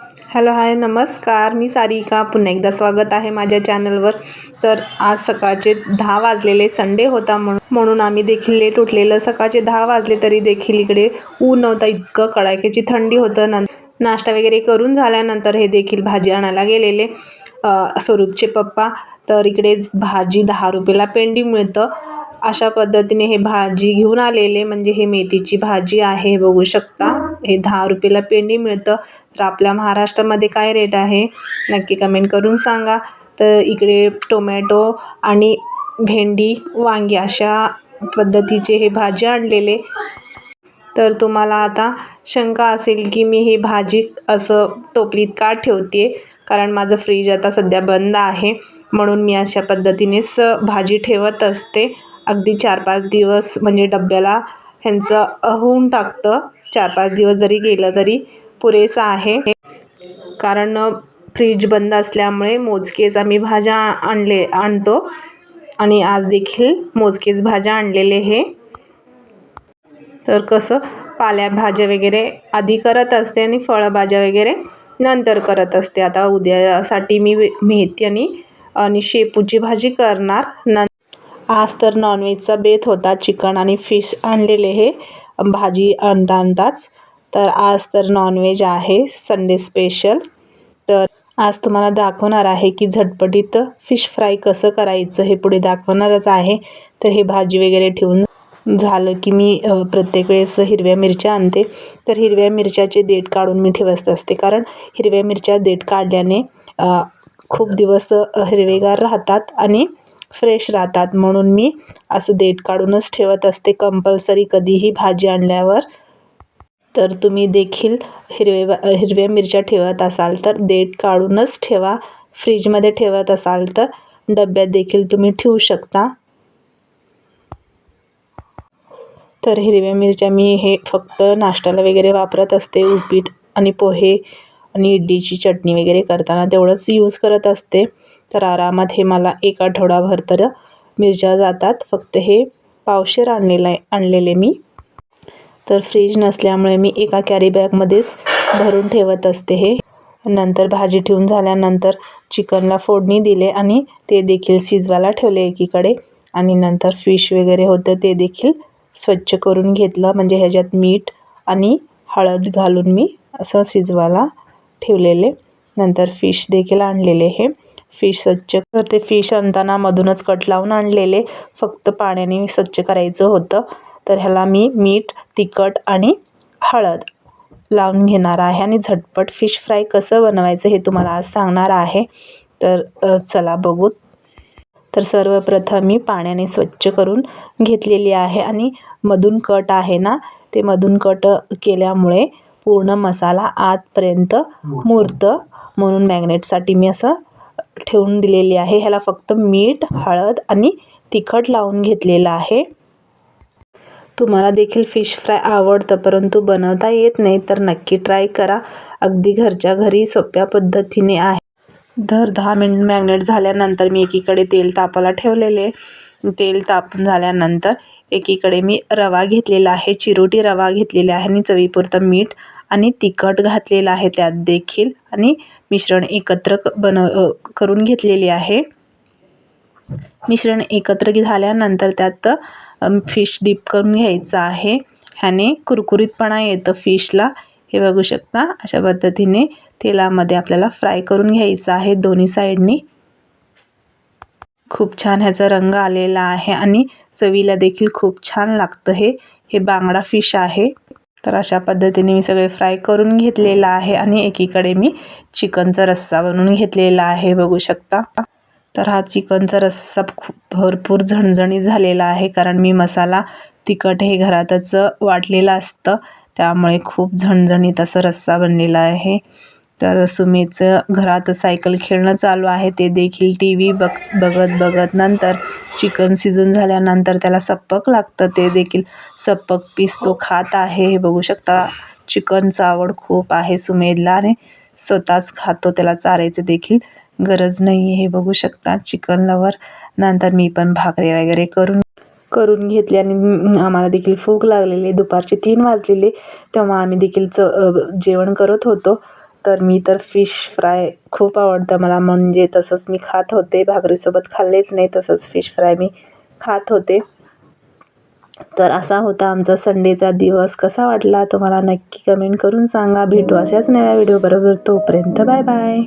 Hello, हाय, नमस्कार. मी सारिका. पुन्हा एकदा स्वागत आहे माझ्या चॅनलवर. तर आज सकाळचे 10 वाजलेले, संडे होता म्हणून आम्ही देखील लेट उठलेलं. सकाळचे 10 वाजले तरी देखील इकडे ऊन नव्हतं, इतकं कडाक्याची थंडी होतं. नाश्ता वगैरे करून झाल्यानंतर हे देखील भाजी आणायला गेलेले स्वरूपचे पप्पा. तर इकडे भाजी 10 रुपयाला पेंडी मिळतं. अशा पद्धतीने हे भाजी घेऊन आलेले. म्हणजे हे मेथीची भाजी आहे, बघू शकता. हे 10 रुपयाला पेंडी मिळतं. तर आपल्या महाराष्ट्रामध्ये काय रेट आहे नक्की कमेंट करून सांगा. तर इकडे टोमॅटो आणि भेंडी, वांगी अशा पद्धतीचे हे भाजी आणलेले. तर तुम्हाला आता शंका असेल की मी ही भाजी असं टोपलीत का ठेवते, कारण माझं फ्रीज आता सध्या बंद आहे, म्हणून मी अशा पद्धतीनेच भाजी ठेवत असते. अगदी 4-5 दिवस म्हणजे डब्याला ह्यांचं होऊन टाकतं. 4-5 दिवस जरी गेलं तरी पुरेसं आहे, कारण फ्रीज बंद असल्यामुळे मोजकेच आम्ही भाज्या आणतो आणि आज देखील मोजकेच भाज्या आणलेले हे. तर कसं पालेभाज्या वगैरे आधी करत असते आणि फळभाज्या वगैरे नंतर करत असते. आता उद्यासाठी मी मेथी आणि शेपूची भाजी करणार. आज तर नॉनव्हेजचा बेत होता. चिकन आणि फिश आणलेले हे भाजी आणताच. तर आज तर नॉनव्हेज आहे, संडे स्पेशल. तर आज तुम्हाला दाखवणार आहे की झटपटीत फिश फ्राय कसं करायचं, हे पुढे दाखवणारच आहे. तर हे भाजी वगैरे ठेवून झालं की मी प्रत्येक वेळेस हिरव्या मिरच्या आणते. तर हिरव्या मिरच्याचे देठ काढून मी ठेवत असते, कारण हिरव्या मिरच्या देठ काढल्याने खूप दिवस हिरवेगार राहतात आणि फ्रेश राहतात, म्हणून मी असं देठ काढूनच ठेवत असते कंपल्सरी कधीही भाजी आणल्यावर. तर तुम्ही देखील हिरव्या मिरच्या ठेवत असाल तर देठ काढूनच ठेवा. फ्रीजमध्ये ठेवत असाल तर डब्यात देखील तुम्ही ठेवू शकता. तर हिरव्या मिरच्या मी हे फक्त नाश्त्याला वगैरे वापरत असते. उपीट आणि पोहे आणि इडलीची चटणी वगैरे करताना तेवढंच यूज करत असते. तर आरामात हे मला 1 आठवडाभर तर मिरच्या जातात. फक्त हे पावशेर आणलेले मी. तर फ्रीज नसल्यामुळे मी एका कॅरी बॅगमध्येच भरून ठेवत असते हे. नंतर भाजी ठेवून झाल्यानंतर चिकनला फोडणी दिले आणि ते देखील शिजवायला ठेवले एकीकडे. आणि नंतर फिश वगैरे होतं ते देखील स्वच्छ करून घेतलं. म्हणजे ह्याच्यात मीठ आणि हळद घालून मी असं शिजवायला ठेवलेले. नंतर फिश देखील आणलेले हे. फिश स्वच्छ करते. फिश आणताना मधूनच कट लावून आणलेले, फक्त पाण्याने स्वच्छ करायचं होतं. तर ह्याला मी मीठ, तिखट आणि हळद लावून घेणार आहे आणि झटपट फिश फ्राय कसं बनवायचं हे तुम्हाला आज सांगणार आहे. तर चला बघू. तर सर्वप्रथम मी पाण्याने स्वच्छ करून घेतलेली आहे आणि मधून कट आहे ना, ते मधून कट केल्यामुळे पूर्ण मसाला आतपर्यंत मुरतं, म्हणून मॅग्नेटसाठी मी असं ठेवून दिलेली आहे. ह्याला फक्त मीठ, हळद आणि तिखट लावून घेतलेलं आहे. तुम्हाला देखील फिश फ्राय आवडतं परंतु बनवता येत नाही तर नक्की ट्राय करा. अगदी घरच्या घरी सोप्या पद्धतीने आहे. 10 मिनिट मॅग्नेट झाल्यानंतर मी एकीकडे तेल तापायला ठेवलेले. तेल तापून झाल्यानंतर एकीकडे मी रवा घेतलेला आहे, चिरोटी रवा घेतलेला आहे आणि चवीपुरतं मीठ आणि तिखट घातलेलं आहे त्यात देखील, आणि मिश्रण एकत्र करून घेतलेले आहे. मिश्रण एकत्र झाल्यानंतर त्यात फिश डीप करून घ्यायचं आहे. ह्याने कुरकुरीतपणा येतं फिशला. हे बघू शकता, अशा पद्धतीने तेलामध्ये आपल्याला फ्राय करून घ्यायचं आहे दोन्ही साईडनी. खूप छान ह्याचा रंग आलेला आहे आणि चवीला देखील खूप छान लागतं हे बांगडा फिश आहे. तर अशा पद्धतीने मी सगळे फ्राय करून घेतलेलं आहे आणि एकीकडे मी चिकनचा रस्सा बनवून घेतलेला आहे, बघू शकता. तर हा चिकनचा रस्सा खूप भरपूर झणझणीत झालेला आहे, कारण मी मसाला तिखट हे घरातच वाटलेलं असतं, त्यामुळे खूप झणझणीत असं रस्सा बनलेला आहे. तर सुमीचं घरात सायकल खेळणं चालू आहे, ते देखील टी व्ही बघत नंतर चिकन शिजून झाल्यानंतर त्याला सप्पक लागतं, ते देखील सप्पक पीस तो खात आहे. हे बघू शकता, चिकनचं आवड खूप आहे सुमेधला आणि स्वतःच खातो, त्याला चारायचं देखील गरज नाही आहे. हे बघू शकता चिकन लवर. नंतर मी पण भाकरी वगैरे करून घेतली आणि आम्हाला देखील भूक लागलेली. दुपारचे 3 वाजलेले तेव्हा आम्ही देखील जेवण करत होतो. तर मी तर फिश फ्राय खूप आवडतं मला, म्हणजे तसंच मी खात होते. भाकरीसोबत खाल्लेच नाही, तसंच फिश फ्राय मी खात होते. तर असा होता आमचा संडेचा दिवस. कसा वाटला तुम्हाला नक्की कमेंट करून सांगा. भेटू अशाच नव्या व्हिडिओ बरोबर. तोपर्यंत बाय बाय.